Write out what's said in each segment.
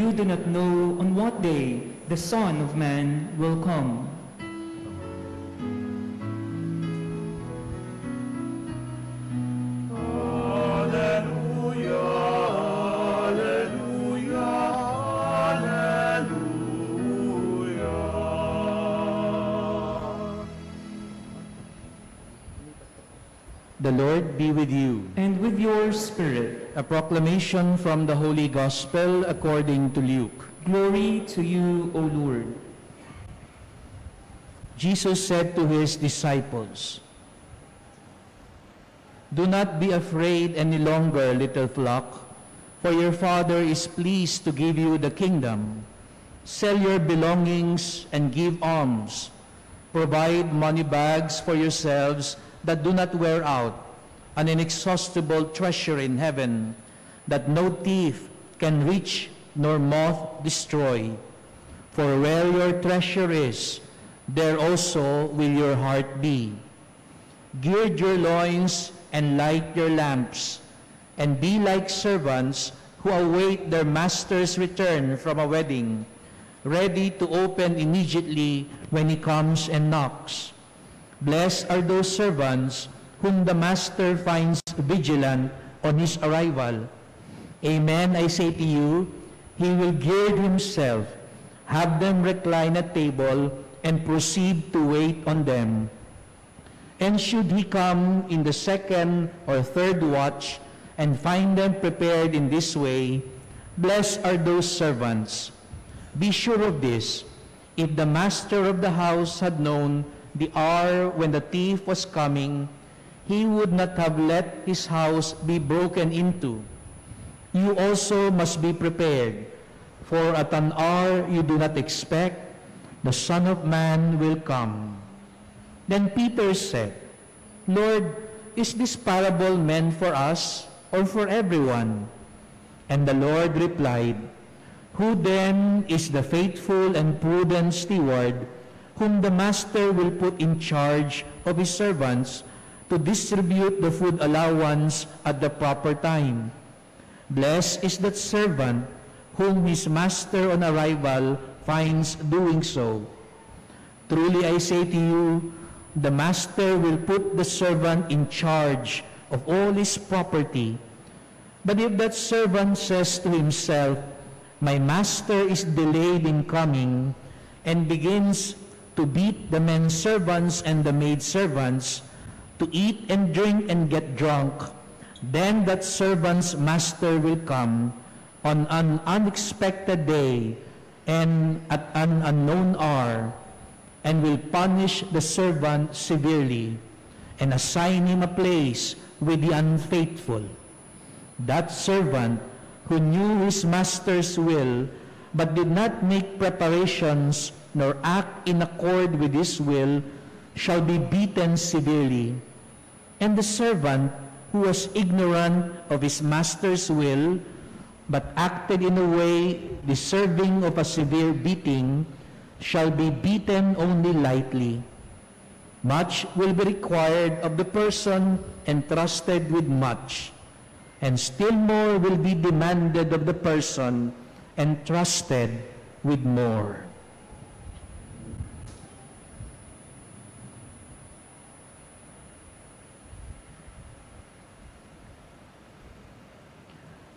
you do not know on what day the Son of Man will come. The Lord be with you. And with your spirit. A proclamation from the Holy Gospel according to Luke. Glory to you, O Lord. Jesus said to his disciples, "Do not be afraid any longer, little flock, for your Father is pleased to give you the kingdom. Sell your belongings and give alms. Provide money bags for yourselves that do not wear out, an inexhaustible treasure in heaven, that no thief can reach nor moth destroy. For where your treasure is, there also will your heart be. Gird your loins and light your lamps, and be like servants who await their master's return from a wedding, ready to open immediately when he comes and knocks. Blessed are those servants whom the master finds vigilant on his arrival. Amen, I say to you, he will gird himself, have them recline at table, and proceed to wait on them. And should he come in the second or third watch and find them prepared in this way, blessed are those servants. Be sure of this, if the master of the house had known the hour when the thief was coming, he would not have let his house be broken into. You also must be prepared, for at an hour you do not expect, the Son of Man will come." Then Peter said, "Lord, is this parable meant for us or for everyone?" And the Lord replied, "Who then is the faithful and prudent steward whom the master will put in charge of his servants to distribute the food allowance at the proper time? Blessed is that servant whom his master on arrival finds doing so. Truly I say to you, the master will put the servant in charge of all his property. But if that servant says to himself, 'My master is delayed in coming,' and begins to beat the men servants and the maid servants, to eat and drink and get drunk, then that servant's master will come on an unexpected day and at an unknown hour, and will punish the servant severely, and assign him a place with the unfaithful. That servant who knew his master's will, but did not make preparations nor act in accord with his will, shall be beaten severely. And the servant who was ignorant of his master's will, but acted in a way deserving of a severe beating, shall be beaten only lightly. Much will be required of the person entrusted with much, and still more will be demanded of the person entrusted with more."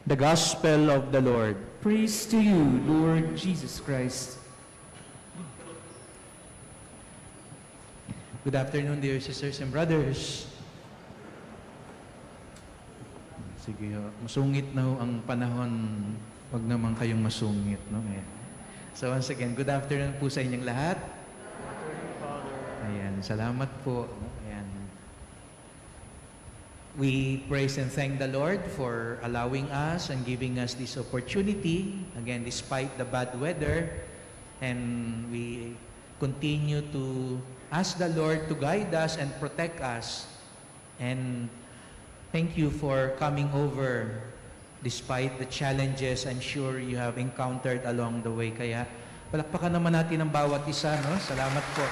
The Gospel of the Lord. Praise to you, Lord Jesus Christ. Good afternoon, dear sisters and brothers. Sige, masungit na ho ang panahon. Huwag naman kayong masungit, no? So once again, good afternoon po sa inyong lahat. Ayan, salamat po. Ayan. We praise and thank the Lord for allowing us and giving us this opportunity, again, despite the bad weather, and we continue to ask the Lord to guide us and protect us. And thank you for coming over despite the challenges I'm sure you have encountered along the way. Kaya palakpakan naman natin ang bawat isa, no? Salamat po.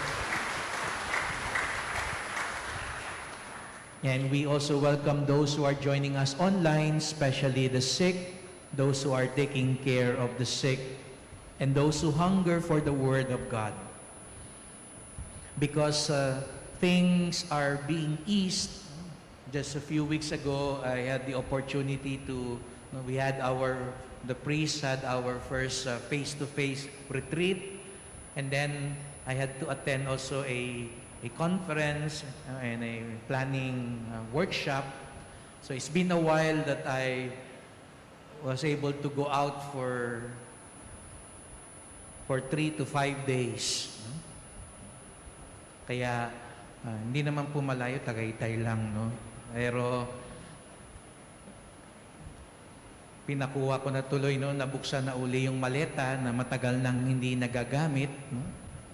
And we also welcome those who are joining us online, especially the sick, those who are taking care of the sick, and those who hunger for the Word of God. Because things are being eased. Just a few weeks ago, I had the opportunity to, the priest had our first face-to-face retreat, and then I had to attend also a conference and a planning workshop. So it's been a while that I was able to go out for 3 to 5 days. Kaya hindi naman po malayo, Tagaytay lang, no? Pero pinakuha ko na tuloy, no, nabuksan na uli yung maleta na matagal nang hindi nagagamit, no?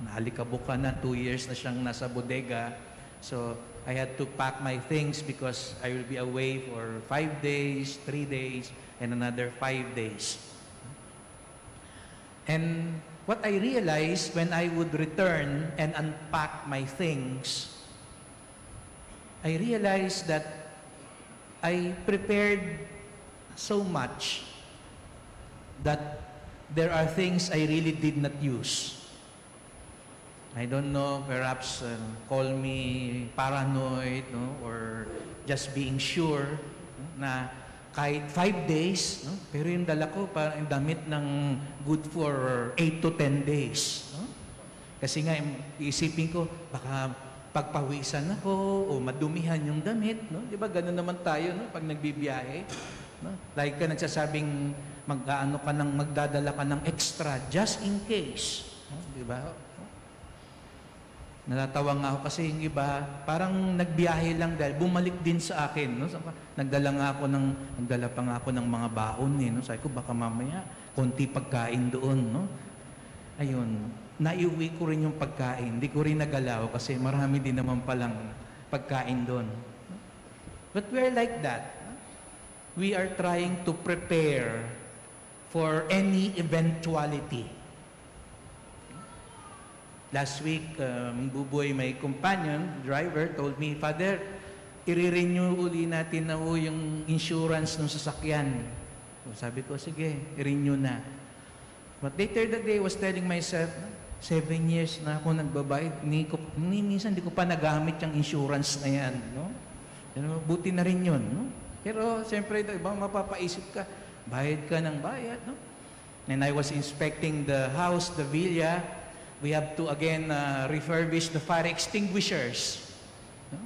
Naalikabukan na, 2 years na siyang nasa bodega. So I had to pack my things because I will be away for 5 days, 3 days, and another 5 days. And what I realized when I would return and unpack my things, I realized that I prepared so much that there are things I really did not use. I don't know, perhaps call me paranoid, no? Or just being sure, no? Na kahit 5 days, no? Pero yung dala ko parang damit ng good for 8 to 10 days. No? Kasi nga, iisipin ko, baka pagpawisan ako o madumihan yung damit. No? Di ba, gano'n naman tayo, no? Pag nagbibiyahe. No? Like ka nagsasabing magdadala ka ng extra just in case. No? Di ba? Natatawa nga ako kasi yung iba, parang nagbiyahe lang dahil bumalik din sa akin. No? Nagdala pa nga ako ng mga baon. No? Sabi ko, baka mamaya, konti pagkain doon. No? Ayun, naiuwi ko rin yung pagkain. Hindi ko rin nagalaw kasi marami din naman palang pagkain doon. But we're like that. We are trying to prepare for any eventuality. Last week, Buboy, my companion, driver, told me, Father, i-renew uli natin na yung insurance ng sasakyan. So, sabi ko, sige, i-renew na. But later that day, I was telling myself, 7 years na ako nagbabayad, minsan hindi ko pa nagamit yung insurance na yan. No? Buti na rin yun. No? Pero, siyempre, ibang mapapaisip ka, bayad ka ng bayad. No? And I was inspecting the house, the villa. We have to again refurbish the fire extinguishers. No?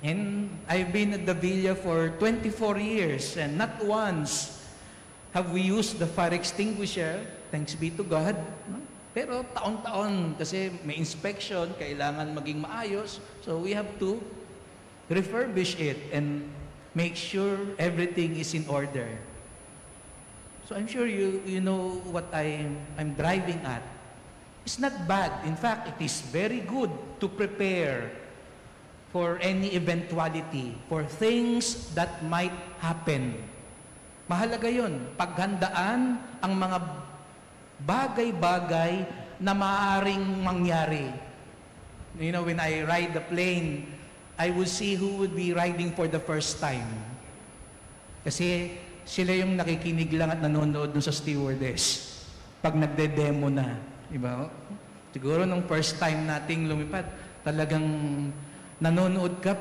And I've been at the villa for 24 years and not once have we used the fire extinguisher, thanks be to God. No? Pero taon-taon kasi may inspection, kailangan maging maayos. So we have to refurbish it and make sure everything is in order. So I'm sure you know what I'm driving at. It's not bad. In fact, it is very good to prepare for any eventuality, for things that might happen. Mahalaga yun. Paghandaan ang mga bagay-bagay na maaaring mangyari. You know, when I ride the plane, I will see who would be riding for the first time. Kasi sila yung nakikinig lang at nanonood dun sa stewardess pag nagde-demo na. Diba? Siguro nung first time nating lumipad, talagang nanonood ka,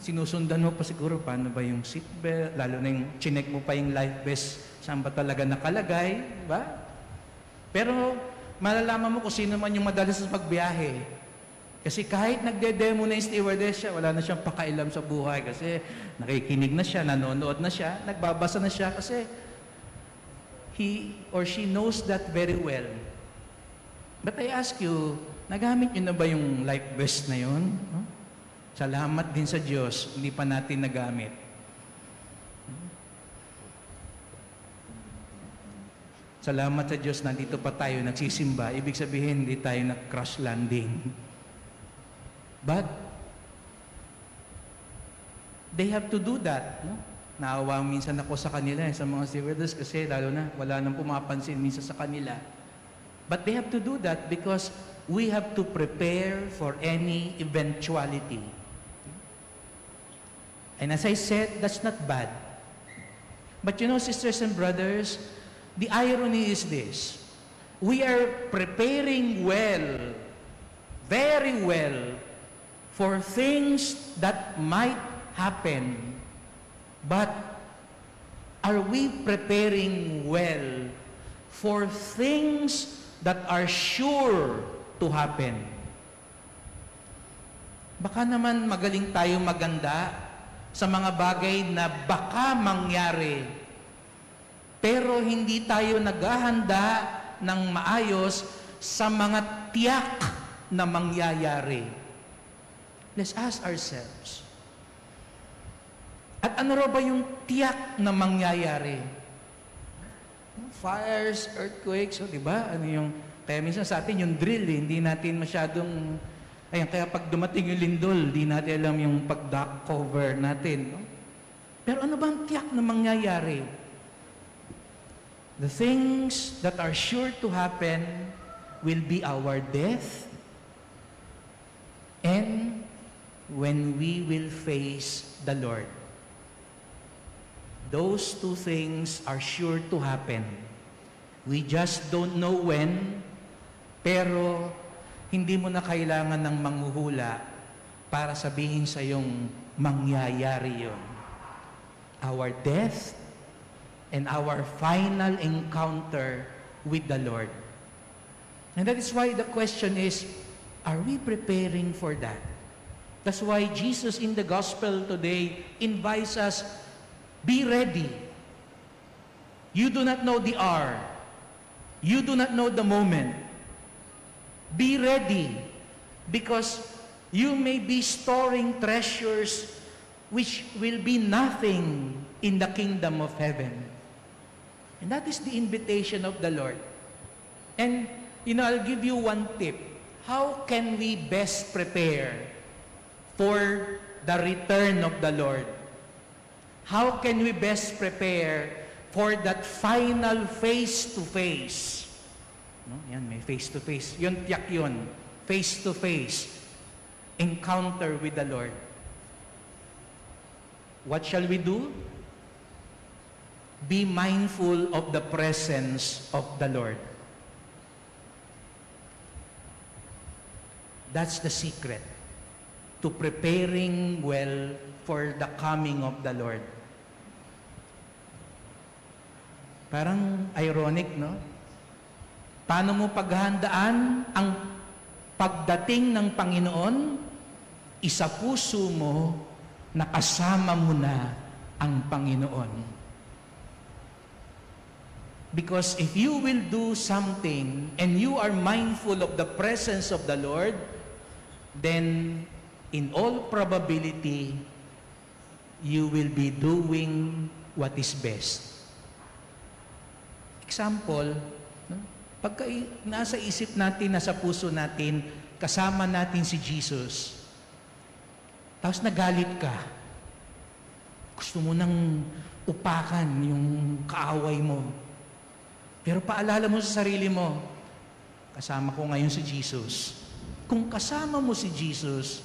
sinusundan mo pa siguro paano ba yung seatbelt, lalo na yung chinek mo pa yung life vest, saan ba talaga nakalagay, diba? Pero malalaman mo kung sino man yung madalas sa pagbiyahe. Kasi kahit nagde-demo na yung stewardess siya, wala na siyang pakailam sa buhay kasi nakikinig na siya, nanonood na siya, nagbabasa na siya kasi he or she knows that very well. But I ask you, nagamit nyo na ba yung life vest na yun? No? Salamat din sa Diyos, hindi pa natin nagamit. Salamat sa Diyos, nandito pa tayo, nagsisimba. Ibig sabihin, hindi tayo nag-crash landing. But, they have to do that. No? Naawa minsan ako sa kanila, sa mga stewardess, kasi lalo na, wala nang pumapansin minsan sa kanila. But they have to do that because we have to prepare for any eventuality. And as I said, that's not bad. But you know, sisters and brothers, the irony is this. We are preparing well, very well, for things that might happen. But are we preparing well for things that are sure to happen? Baka naman magaling tayo maganda sa mga bagay na baka mangyari, pero hindi tayo naghahanda ng maayos sa mga tiyak na mangyayari. Let's ask ourselves, at ano raw ba yung tiyak na mangyayari? Fires, earthquakes, di ba? Kaya minsan sa atin yung drill, hindi natin masyadong, kaya pag dumating yung lindol, hindi natin alam yung pag-duck cover natin. No? Pero ano ba ang tiyak na mangyayari? The things that are sure to happen will be our death and when we will face the Lord. Those two things are sure to happen. We just don't know when, pero hindi mo na kailangan ng manghuhula para sabihin sa yung mangyayari yon. Our death and our final encounter with the Lord. And that is why the question is, are we preparing for that? That's why Jesus in the gospel today invites us, be ready. You do not know the hour. You do not know the moment. Be ready, because you may be storing treasures which will be nothing in the kingdom of heaven. And that is the invitation of the Lord. And, I'll give you one tip. How can we best prepare for the return of the Lord? How can we best prepare for that final face-to-face? No? Yan, may face-to-face. Yun, tiyak yun. Face-to-face encounter with the Lord. What shall we do? Be mindful of the presence of the Lord. That's the secret to preparing well for the coming of the Lord. Parang ironic, no? Paano mo paghahandaan ang pagdating ng Panginoon? Isa puso mo na kasama mo na ang Panginoon. Because if you will do something and you are mindful of the presence of the Lord, then in all probability, you will be doing what is best. Example, no? Pagka nasa isip natin, nasa puso natin, kasama natin si Jesus, tapos nagalit ka, gusto mo nang upakan yung kaaway mo, pero paalala mo sa sarili mo, kasama ko ngayon si Jesus. Kung kasama mo si Jesus,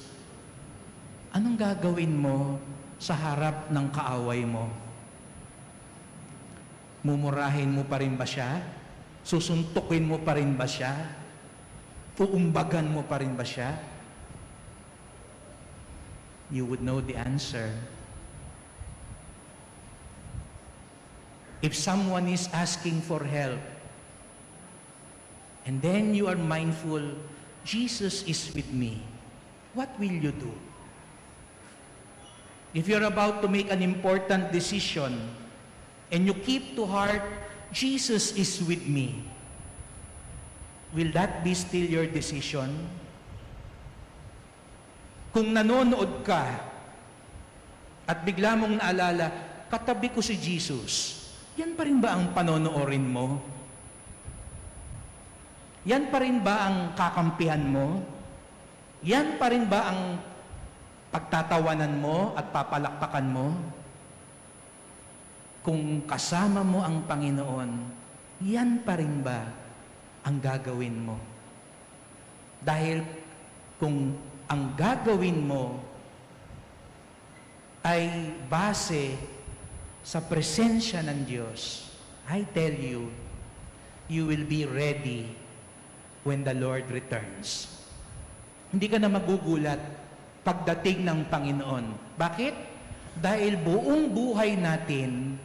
anong gagawin mo sa harap ng kaaway mo? Mumurahin mo pa rin ba siya? Susuntukin mo pa rin ba siya? Uumbagan mo pa rin ba siya? You would know the answer. If someone is asking for help, and then you are mindful, Jesus is with me, what will you do? If you're about to make an important decision, and you keep to heart, Jesus is with me, will that be still your decision? Kung nanonood ka, at bigla mong naalala, katabi ko si Jesus, yan pa rin ba ang panonoorin mo? Yan pa rin ba ang kakampihan mo? Yan pa rin ba ang pagtatawanan mo at papalakpakan mo? Kung kasama mo ang Panginoon, yan pa rin ba ang gagawin mo? Dahil kung ang gagawin mo ay base sa presensya ng Diyos, I tell you, you will be ready when the Lord returns. Hindi ka na magugulat pagdating ng Panginoon. Bakit? Dahil buong buhay natin,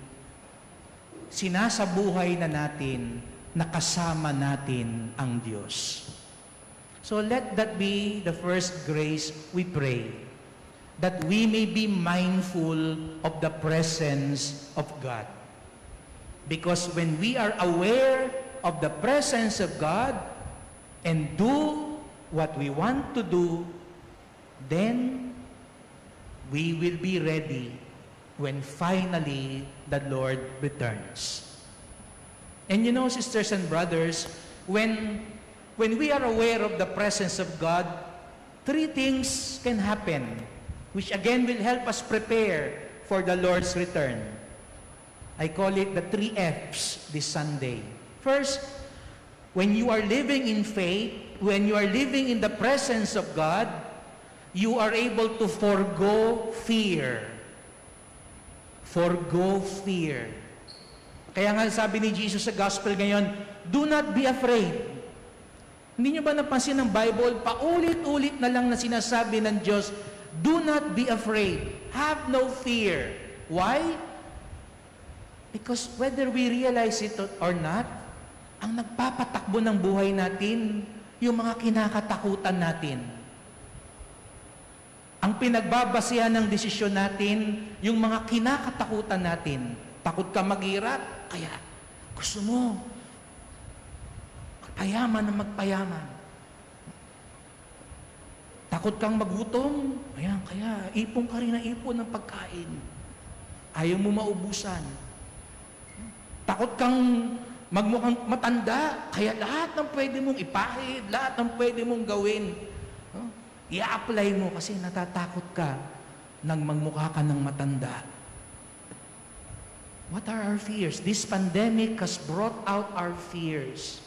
sinasabuhay na natin, nakasama natin ang Diyos. So let that be the first grace we pray, that we may be mindful of the presence of God. Because when we are aware of the presence of God and do what we want to do, then we will be ready when finally the Lord returns. And you know, sisters and brothers, when we are aware of the presence of God, three things can happen, which again will help us prepare for the Lord's return. I call it the 3 F's this Sunday. First, when you are living in faith, when you are living in the presence of God, you are able to forgo fear. Forgo fear. Kaya nga sabi ni Jesus sa Gospel ngayon, do not be afraid. Hindi nyo ba napansin ng Bible, paulit-ulit na lang na sinasabi ng Diyos, do not be afraid. Have no fear. Why? Because whether we realize it or not, ang nagpapatakbo ng buhay natin, yung mga kinakatakutan natin. Ang pinagbabasihan ng desisyon natin, yung mga kinakatakutan natin. Takot ka maghirap, kaya gusto mo magpayaman na magpayaman. Takot kang magutom, ayan, kaya ipon ka rin na ipon ng pagkain. Ayaw mo maubusan. Takot kang magmukhang matanda, kaya lahat ng pwede mong ipahid, lahat ng pwede mong gawin, i-apply mo kasi natatakot ka nang magmukha ka ng matanda. What are our fears? This pandemic has brought out our fears.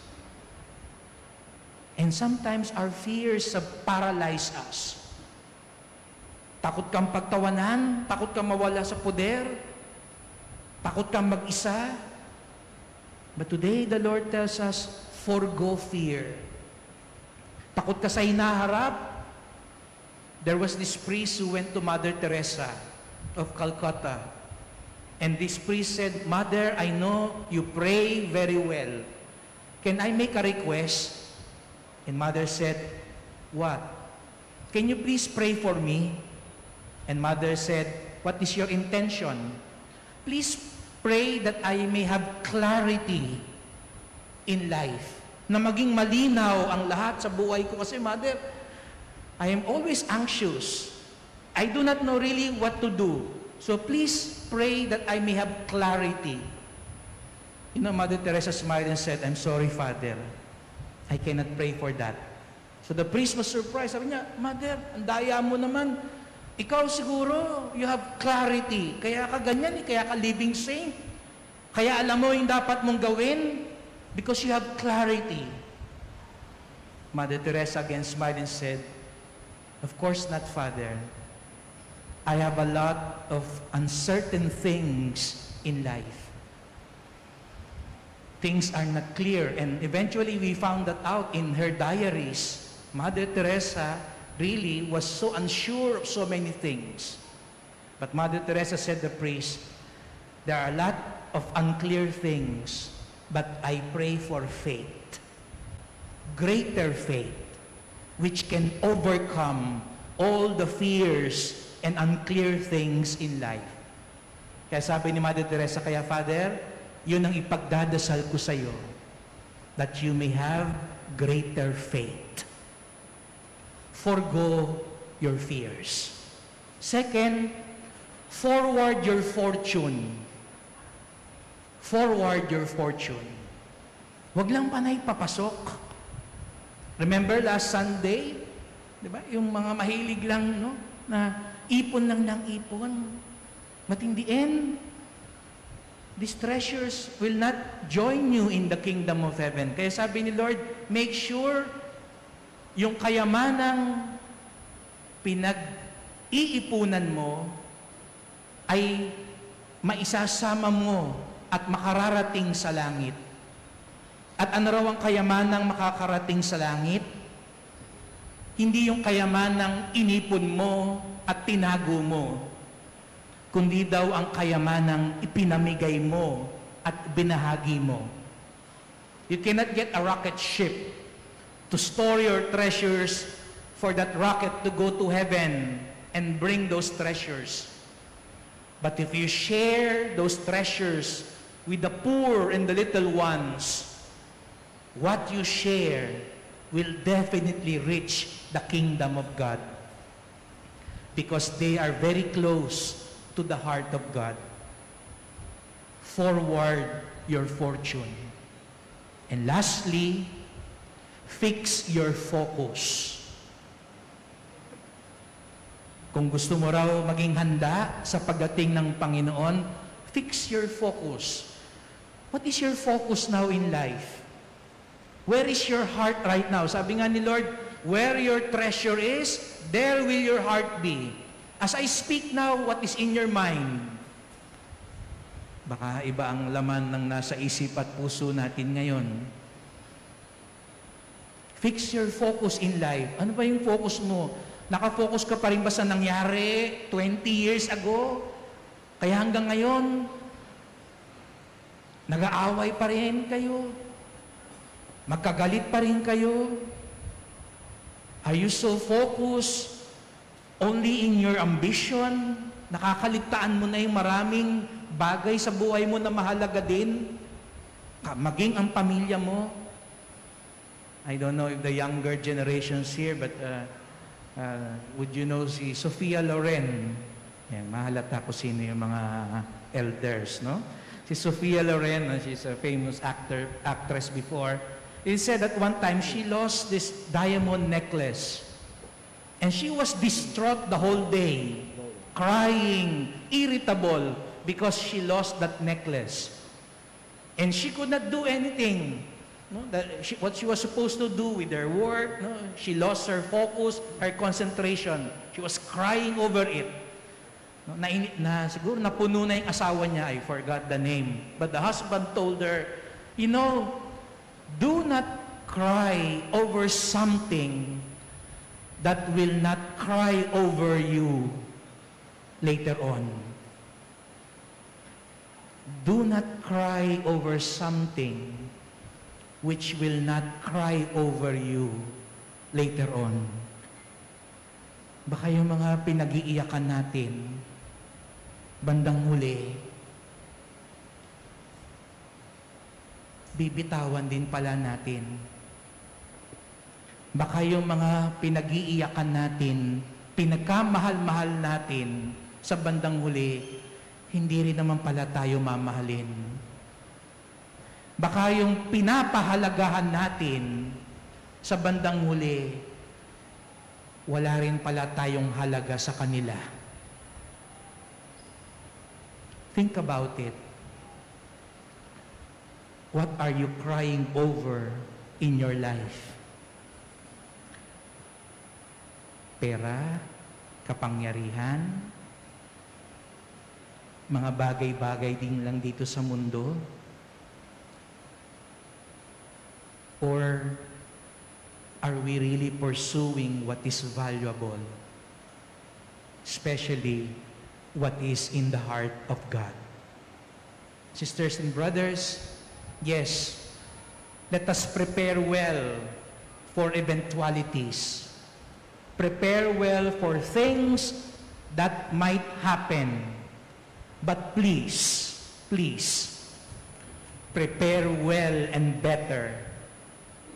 And sometimes our fears have paralyzed us. Takot kang pagtawanan, takot kang mawala sa poder, takot kang mag-isa. But today, the Lord tells us, forgo fear. Takot ka sa hinaharap. There was this priest who went to Mother Teresa of Calcutta. And this priest said, Mother, I know you pray very well. Can I make a request? And Mother said, what? Can you please pray for me? And Mother said, what is your intention? Please pray that I may have clarity in life. Na maging malinaw ang lahat sa buhay ko. Kasi Mother, I am always anxious. I do not know really what to do. So please pray that I may have clarity. You know, Mother Teresa smiled and said, I'm sorry, Father. I cannot pray for that. So the priest was surprised. Sabi niya, Mother, ang daya mo naman. Ikaw siguro, you have clarity. Kaya ka ganyan, kaya ka living saint. Kaya alam mo yung dapat mong gawin because you have clarity. Mother Teresa again smiled and said, of course not, Father. I have a lot of uncertain things in life. Things are not clear. And eventually we found that out in her diaries. Mother Teresa really was so unsure of so many things. But Mother Teresa said to the priest, there are a lot of unclear things, but I pray for faith. Greater faith, which can overcome all the fears and unclear things in life. Kaya sabi ni Mother Teresa, kaya Father, yun ang ipagdadasal ko sa iyo, that you may have greater faith. Forgo your fears. Second, forward your fortune. Forward your fortune. Huwag lang panay papasok. Remember last Sunday, di ba? Yung mga mahilig lang, no? Na ipon lang ng ipon. But in the end, these treasures will not join you in the kingdom of heaven. Kaya sabi ni Lord, make sure yung kayamanang pinag-iipunan mo ay maisasama mo at makararating sa langit. At ano raw ang kayamanang makakarating sa langit? Hindi yung kayamanang inipon mo at tinago mo, kundi daw ang kayamanang ipinamigay mo at binahagi mo. You cannot get a rocket ship to store your treasures for that rocket to go to heaven and bring those treasures. But if you share those treasures with the poor and the little ones, what you share will definitely reach the kingdom of God, because they are very close to the heart of God. Forward your fortune. And lastly, fix your focus. Kung gusto mo raw maging handa sa pagdating ng Panginoon, fix your focus. What is your focus now in life? Where is your heart right now? Sabi nga ni Lord, where your treasure is, there will your heart be. As I speak now, what is in your mind? Baka iba ang laman ng nasa isip at puso natin ngayon. Fix your focus in life. Ano ba yung focus mo? Nakafocus ka pa rin ba sa nangyari 20 years ago? Kaya hanggang ngayon, nag-aaway pa rin kayo? Magkagalit pa rin kayo? Are you so focused only in your ambition? Nakakaligtaan mo na yung maraming bagay sa buhay mo na mahalaga din? Maging ang pamilya mo? I don't know if the younger generations here, but would you know si Sofia Loren? Yan, mahalata ko sino yung mga elders, no? Si Sofia Loren, she's a famous actress before. It said that one time she lost this diamond necklace. And she was distraught the whole day, crying, irritable, because she lost that necklace. And she could not do anything. No? What she was supposed to do with her work, no? She lost her focus, her concentration. She was crying over it. No? Siguro napuno na yung asawa niya, I forgot the name. But the husband told her, you know, do not cry over something that will not cry over you later on. Do not cry over something which will not cry over you later on. Baka yung mga pinag-iiyakan natin, bandang huli, bibitawan din pala natin. Baka yung mga pinag-iiyakan natin, pinagkamahal-mahal natin, sa bandang huli, hindi rin naman pala tayo mamahalin. Baka yung pinapahalagahan natin, sa bandang huli, wala rin pala tayong halaga sa kanila. Think about it. What are you crying over in your life? Pera, kapangyarihan, mga bagay-bagay din lang dito sa mundo? Or are we really pursuing what is valuable? Especially what is in the heart of God. Sisters and brothers, yes, let us prepare well for eventualities. Prepare well for things that might happen. But please, please, prepare well and better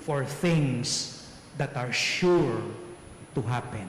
for things that are sure to happen.